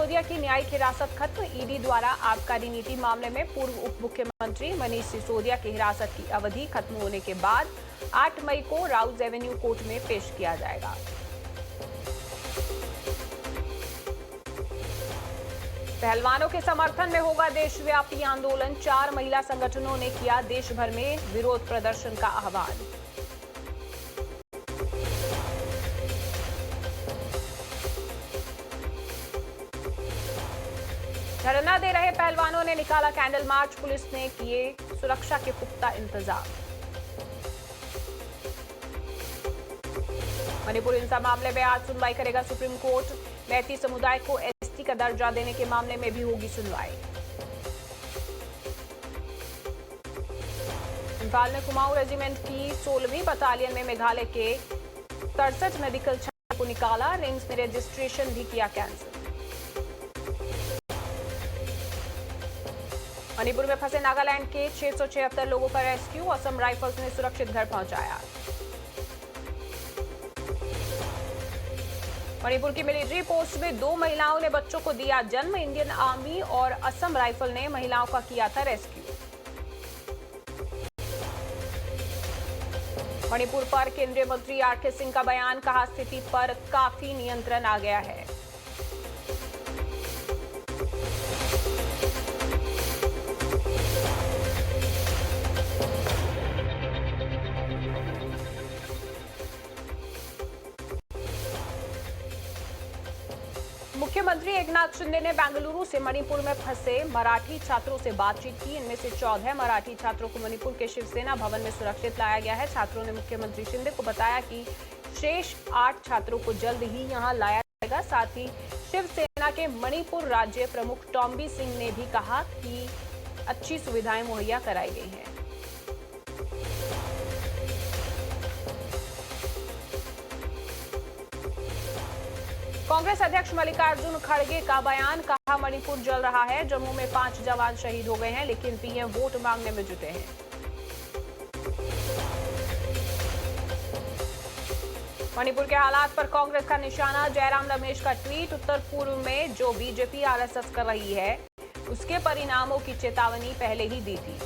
सिसोदिया की न्यायिक हिरासत खत्म। ईडी द्वारा आबकारी नीति मामले में पूर्व उप मुख्यमंत्री मनीष सिसोदिया की हिरासत की अवधि खत्म होने के बाद 8 मई को राउज एवेन्यू कोर्ट में पेश किया जाएगा। पहलवानों के समर्थन में होगा देशव्यापी आंदोलन। 4 महिला संगठनों ने किया देश भर में विरोध प्रदर्शन का आह्वान। धरना दे रहे पहलवानों ने निकाला कैंडल मार्च। पुलिस ने किए सुरक्षा के पुख्ता इंतजाम। मणिपुर हिंसा मामले में आज सुनवाई करेगा सुप्रीम कोर्ट। मैती समुदाय को एसटी का दर्जा देने के मामले में भी होगी सुनवाई। इम्फाल में कुमाऊं रेजिमेंट की 16वीं बटालियन में मेघालय के 67 मेडिकल छात्रों को निकाला। रिम्स में रजिस्ट्रेशन भी किया कैंसिल। मणिपुर में फंसे नागालैंड के 676 लोगों का रेस्क्यू। असम राइफल्स ने सुरक्षित घर पहुंचाया। मणिपुर की मिलिट्री पोस्ट में 2 महिलाओं ने बच्चों को दिया जन्म। इंडियन आर्मी और असम राइफल ने महिलाओं का किया था रेस्क्यू। मणिपुर पर केंद्रीय मंत्री आर.के. सिंह का बयान। कहा स्थिति पर काफी नियंत्रण आ गया है। मुख्यमंत्री एकनाथ शिंदे ने बेंगलुरु से मणिपुर में फंसे मराठी छात्रों से बातचीत की। इनमें से 14 मराठी छात्रों को मणिपुर के शिवसेना भवन में सुरक्षित लाया गया है। छात्रों ने मुख्यमंत्री शिंदे को बताया कि शेष 8 छात्रों को जल्द ही यहां लाया जाएगा। साथ ही शिवसेना के मणिपुर राज्य प्रमुख टॉम्बी सिंह ने भी कहा कि अच्छी सुविधाएं मुहैया कराई गई हैं। कांग्रेस अध्यक्ष मल्लिकार्जुन खड़गे का बयान। कहा मणिपुर जल रहा है। जम्मू में 5 जवान शहीद हो गए हैं, लेकिन पीएम वोट मांगने में जुटे हैं। मणिपुर के हालात पर कांग्रेस का निशाना। जयराम रमेश का ट्वीट। उत्तर पूर्व में जो बीजेपी आरएसएस कर रही है उसके परिणामों की चेतावनी पहले ही दी थी।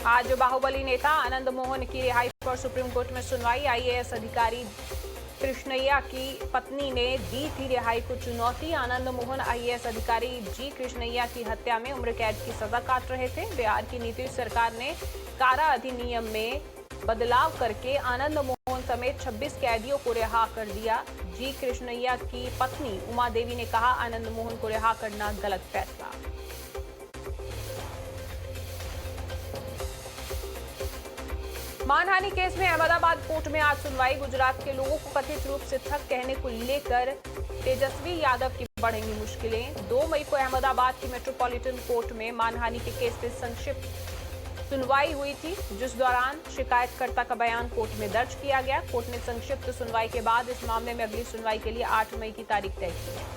आज बाहुबली नेता आनंद मोहन की रिहाई पर सुप्रीम कोर्ट में सुनवाई। आईएएस अधिकारी कृष्णैया की पत्नी ने दी थी रिहाई को चुनौती। आनंद मोहन आईएएस अधिकारी जी कृष्णैया की हत्या में उम्र कैद की सजा काट रहे थे। बिहार की नीतीश सरकार ने कारा अधिनियम में बदलाव करके आनंद मोहन समेत 26 कैदियों को रिहा कर दिया। जी कृष्णैया की पत्नी उमा देवी ने कहा आनंद मोहन को रिहा करना गलत फैसला। मानहानि केस में अहमदाबाद कोर्ट में आज सुनवाई। गुजरात के लोगों को कथित रूप से ठग कहने को लेकर तेजस्वी यादव की बढ़ेंगी मुश्किलें। 2 मई को अहमदाबाद की मेट्रोपॉलिटन कोर्ट में मानहानि के केस में संक्षिप्त सुनवाई हुई थी, जिस दौरान शिकायतकर्ता का बयान कोर्ट में दर्ज किया गया। कोर्ट ने संक्षिप्त सुनवाई के बाद इस मामले में अगली सुनवाई के लिए 8 मई की तारीख तय की है।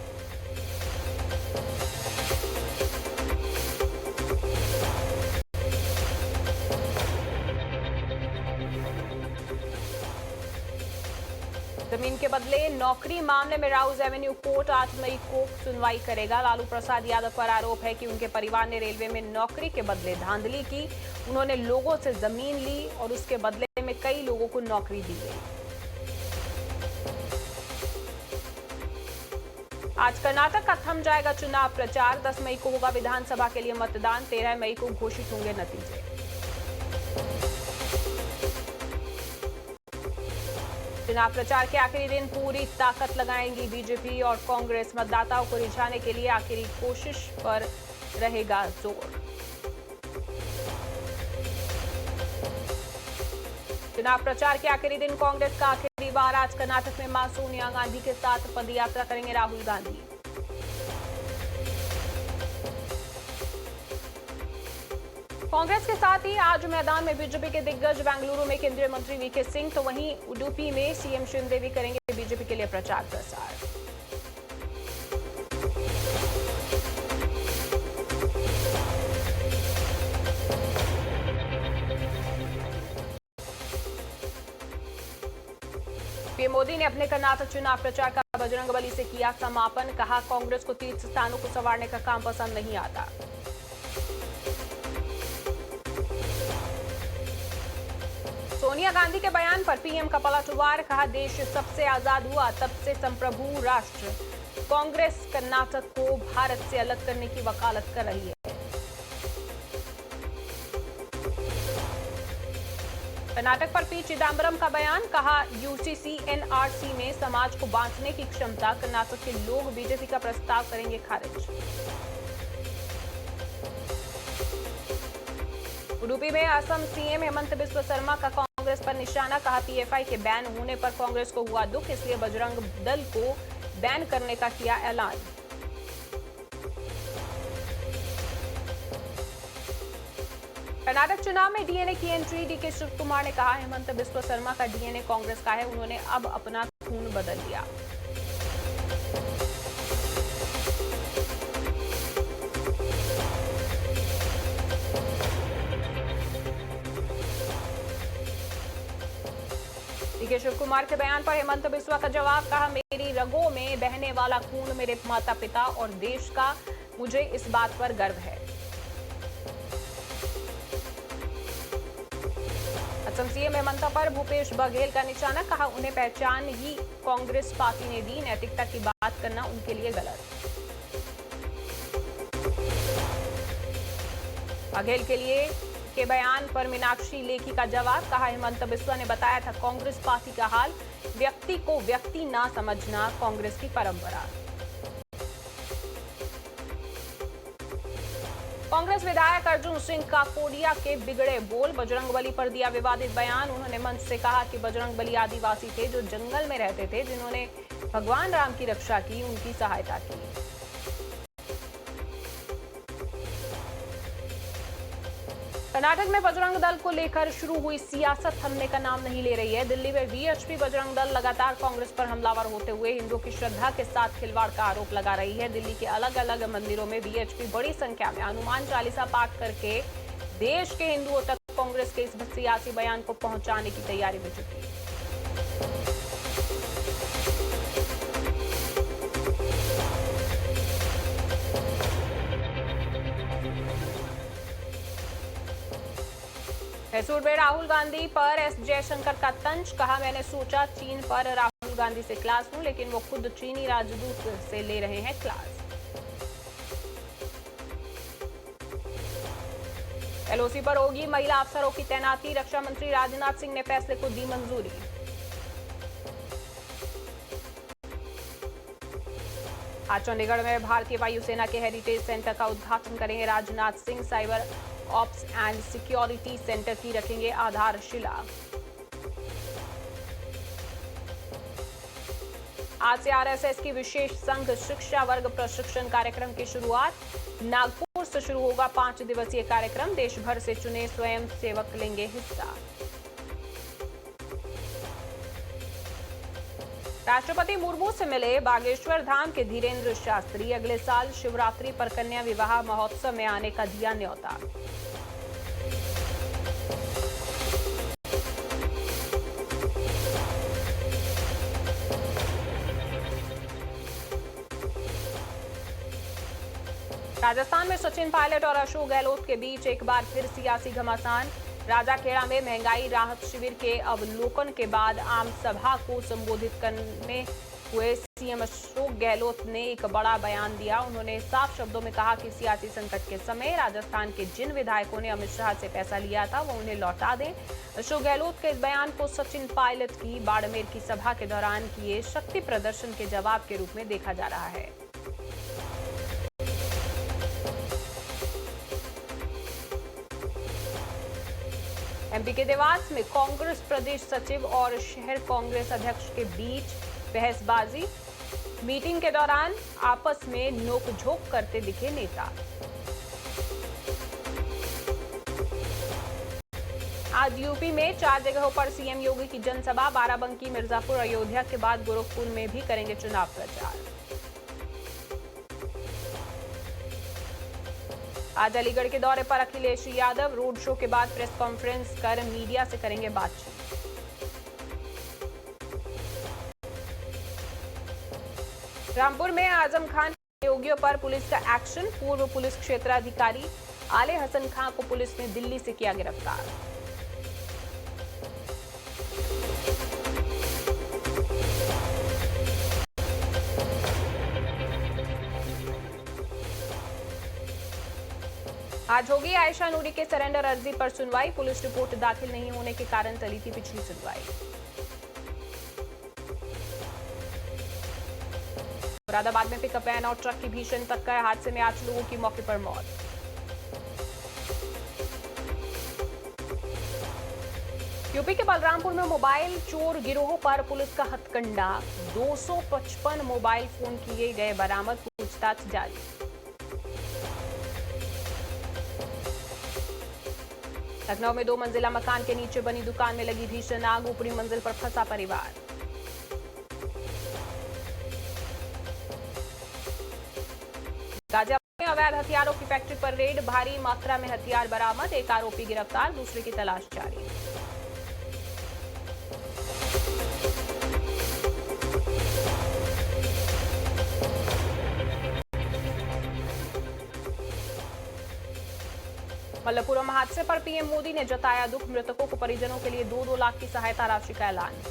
जमीन के बदले नौकरी मामले में राउज एवेन्यू कोर्ट 8 मई को सुनवाई करेगा। लालू प्रसाद यादव पर आरोप है कि उनके परिवार ने रेलवे में नौकरी के बदले धांधली की। उन्होंने लोगों से जमीन ली और उसके बदले में कई लोगों को नौकरी दी गई। आज कर्नाटक का थम जाएगा चुनाव प्रचार। 10 मई को होगा विधानसभा के लिए मतदान। 13 मई को घोषित होंगे नतीजे। चुनाव प्रचार के आखिरी दिन पूरी ताकत लगाएंगी बीजेपी और कांग्रेस। मतदाताओं को रिझाने के लिए आखिरी कोशिश पर रहेगा जोर। चुनाव प्रचार के आखिरी दिन कांग्रेस का आखिरी बार। आज कर्नाटक में मां सोनिया गांधी के साथ पदयात्रा करेंगे राहुल गांधी। कांग्रेस के साथ ही आज मैदान में बीजेपी के दिग्गज। बेंगलुरु में केंद्रीय मंत्री वी.के. सिंह तो वहीं उडुपी में सीएम शिंदे भी करेंगे बीजेपी के लिए प्रचार प्रसार। पीएम मोदी ने अपने कर्नाटक चुनाव प्रचार का बजरंगबली से किया समापन। कहा, कांग्रेस को तीर्थ स्थानों को संवारने का काम पसंद नहीं आता। सोनिया गांधी के बयान पर पीएम का पलटवार। कहा, देश सबसे आजाद हुआ तब से संप्रभु राष्ट्र। कांग्रेस कर्नाटक को भारत से अलग करने की वकालत कर रही है। कर्नाटक पर पी चिदम्बरम का बयान। कहा, यूसीसी एनआरसी में समाज को बांटने की क्षमता। कर्नाटक के लोग बीजेपी का प्रस्ताव करेंगे खारिज। उडुपी में असम सीएम हेमंत बिस्वा शर्मा का कांग्रेस पर निशाना। कहा, पीएफआई के बैन होने पर कांग्रेस को हुआ दुख, इसलिए बजरंग दल को बैन करने का किया ऐलान। कर्नाटक चुनाव में डीएनए की एंट्री। डीके शिव कुमार ने कहा, हेमंत बिस्वा शर्मा का डीएनए कांग्रेस का है, उन्होंने अब अपना खून बदल लिया। डीके शिव कुमार के बयान पर हेमंत बिस्वा का जवाब। कहा, मेरी रगों में बहने वाला खून मेरे माता पिता और देश का, मुझे इस बात पर गर्व है। असम सीएम हेमंत पर भूपेश बघेल का निशाना। कहा, उन्हें पहचान ही कांग्रेस पार्टी ने दी, नैतिकता की बात करना उनके लिए गलत। बघेल के बयान पर मीनाक्षी लेखी का जवाब। कहा, हेमंत बिस्वा ने बताया था कांग्रेस पार्टी का हाल, व्यक्ति को व्यक्ति ना समझना कांग्रेस की परंपरा। कांग्रेस विधायक अर्जुन सिंह काकोडिया के बिगड़े बोल। बजरंगबली पर दिया विवादित बयान। उन्होंने मंच से कहा कि बजरंगबली आदिवासी थे जो जंगल में रहते थे, जिन्होंने भगवान राम की रक्षा की, उनकी सहायता की। कर्नाटक में बजरंग दल को लेकर शुरू हुई सियासत थमने का नाम नहीं ले रही है। दिल्ली में वीएचपी बजरंग दल लगातार कांग्रेस पर हमलावर होते हुए हिंदुओं की श्रद्धा के साथ खिलवाड़ का आरोप लगा रही है। दिल्ली के अलग अलग मंदिरों में वीएचपी बड़ी संख्या में हनुमान चालीसा पाठ करके देश के हिंदुओं तक कांग्रेस के इस सियासी बयान को पहुंचाने की तैयारी में जुटी है। मैसूर में राहुल गांधी पर एस जयशंकर का तंज। कहा, मैंने सोचा चीन पर राहुल गांधी से क्लास लूं, लेकिन वो खुद चीनी राजदूत से ले रहे हैं क्लास। एलओसी पर होगी महिला अफसरों की तैनाती। रक्षा मंत्री राजनाथ सिंह ने फैसले को दी मंजूरी। आज चंडीगढ़ में भारतीय वायुसेना के हेरिटेज सेंटर का उद्घाटन करेंगे Rajnath Singh. Cyber ops and security centre की रखेंगे आधारशिला। आज से आरएसएस की विशेष संघ शिक्षा वर्ग प्रशिक्षण कार्यक्रम की शुरुआत। नागपुर से शुरू होगा 5 दिवसीय कार्यक्रम। देश भर से चुने स्वयं सेवक लेंगे हिस्सा। राष्ट्रपति मुर्मू से मिले बागेश्वर धाम के धीरेन्द्र शास्त्री। अगले साल शिवरात्रि पर कन्या विवाह महोत्सव में आने का दिया न्योता। राजस्थान में सचिन पायलट और अशोक गहलोत के बीच एक बार फिर सियासी घमासान। राजाखेड़ा में महंगाई राहत शिविर के अवलोकन के बाद आम सभा को संबोधित करने हुए सीएम अशोक गहलोत ने एक बड़ा बयान दिया। उन्होंने साफ शब्दों में कहा कि सियासी संकट के समय राजस्थान के जिन विधायकों ने अमित शाह से पैसा लिया था वो उन्हें लौटा दें। अशोक गहलोत के इस बयान को सचिन पायलट की बाड़मेर की सभा के दौरान किए शक्ति प्रदर्शन के जवाब के रूप में देखा जा रहा है। एमपी के देवास में कांग्रेस प्रदेश सचिव और शहर कांग्रेस अध्यक्ष के बीच बहसबाजी। मीटिंग के दौरान आपस में नोकझोंक करते दिखे नेता। आज यूपी में 4 जगहों पर सीएम योगी की जनसभा। बाराबंकी, मिर्जापुर, अयोध्या के बाद गोरखपुर में भी करेंगे चुनाव प्रचार। आज अलीगढ़ के दौरे पर अखिलेश यादव। रोड शो के बाद प्रेस कॉन्फ्रेंस कर मीडिया से करेंगे बातचीत। रामपुर में आजम खान के सहयोगियों पर पुलिस का एक्शन। पूर्व पुलिस क्षेत्राधिकारी आले हसन खान को पुलिस ने दिल्ली से किया गिरफ्तार। आज होगी आयशा नूरी के सरेंडर अर्जी पर सुनवाई। पुलिस रिपोर्ट दाखिल नहीं होने के कारण टली थी पिछली सुनवाई। मुरादाबाद में पिकअप वैन और ट्रक की भीषण टक्कर, हादसे में 8 लोगों की मौके पर मौत। यूपी के बलरामपुर में मोबाइल चोर गिरोह पर पुलिस का हथकंडा। 255 मोबाइल फोन किए गए बरामद, पूछताछ जारी। लखनऊ में 2 मंजिला मकान के नीचे बनी दुकान में लगी भीषण आग, ऊपरी मंजिल पर फंसा परिवार। गाजियाबाद में अवैध हथियारों की फैक्ट्री पर रेड, भारी मात्रा में हथियार बरामद, एक आरोपी गिरफ्तार, दूसरे की तलाश जारी। मल्लपुरम हादसे पर पीएम मोदी ने जताया दुख, मृतकों को परिजनों के लिए 2-2 लाख की सहायता राशि का ऐलान।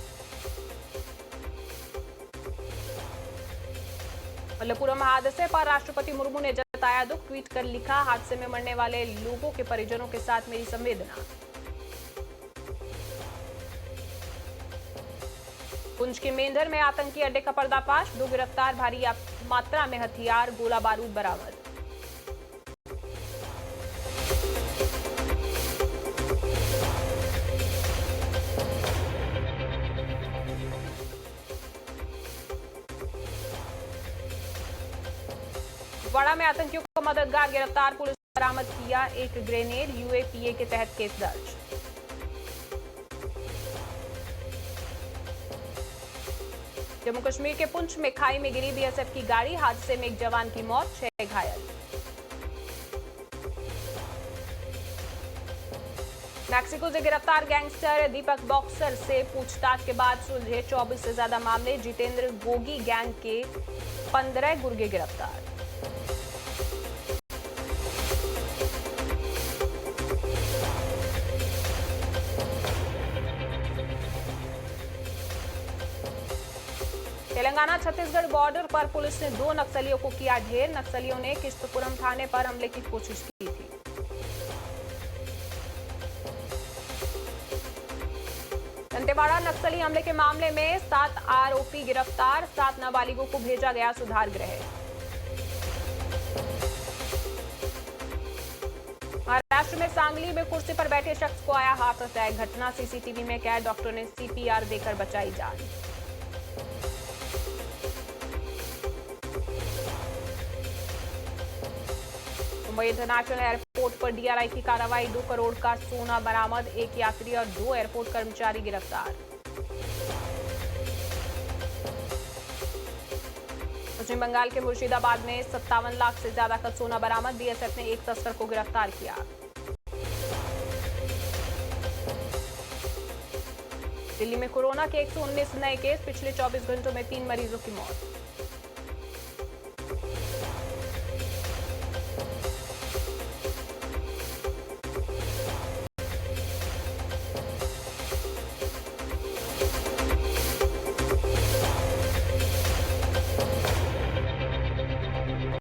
मल्लपुरम हादसे पर राष्ट्रपति मुर्मू ने जताया दुख, ट्वीट कर लिखा, हादसे में मरने वाले लोगों के परिजनों के साथ मेरी संवेदना। पुंछ के मेंढर में आतंकी अड्डे का पर्दाफाश, 2 गिरफ्तार, भारी मात्रा में हथियार, गोला बारूद बरामद। वाड़ा में आतंकियों का मददगार गिरफ्तार, पुलिस ने बरामद किया 1 ग्रेनेड, यूएपीए के तहत केस दर्ज। जम्मू कश्मीर के पुंछ में खाई में गिरी बीएसएफ की गाड़ी, हादसे में 1 जवान की मौत, 6 घायल। मैक्सिको से गिरफ्तार गैंगस्टर दीपक बॉक्सर से पूछताछ के बाद सुलझे 24 से ज्यादा मामले, जितेंद्र गोगी गैंग के 15 गुर्गे गिरफ्तार। तेलंगाना छत्तीसगढ़ बॉर्डर पर पुलिस ने 2 नक्सलियों को किया ढेर, नक्सलियों ने किश्तपुरम थाने पर हमले की कोशिश की थी। दंतेवाड़ा नक्सली हमले के मामले में 7 आरोपी गिरफ्तार, 7 नाबालिगों को भेजा गया सुधार गृह। महाराष्ट्र में सांगली में कुर्सी पर बैठे शख्स को आया हार्ट अटैक, घटना सीसीटीवी में कैद, डॉक्टर ने सीपीआर देकर बचाई जान। मुंबई इंटरनेशनल एयरपोर्ट पर डीआरआई की कार्रवाई, 2 करोड़ का सोना बरामद, 1 यात्री और 2 एयरपोर्ट कर्मचारी गिरफ्तार। पश्चिम बंगाल के मुर्शिदाबाद में 57 लाख से ज्यादा का सोना बरामद, बीएसएफ ने 1 तस्कर को गिरफ्तार किया। दिल्ली में कोरोना के 119 नए केस, पिछले 24 घंटों में 3 मरीजों की मौत।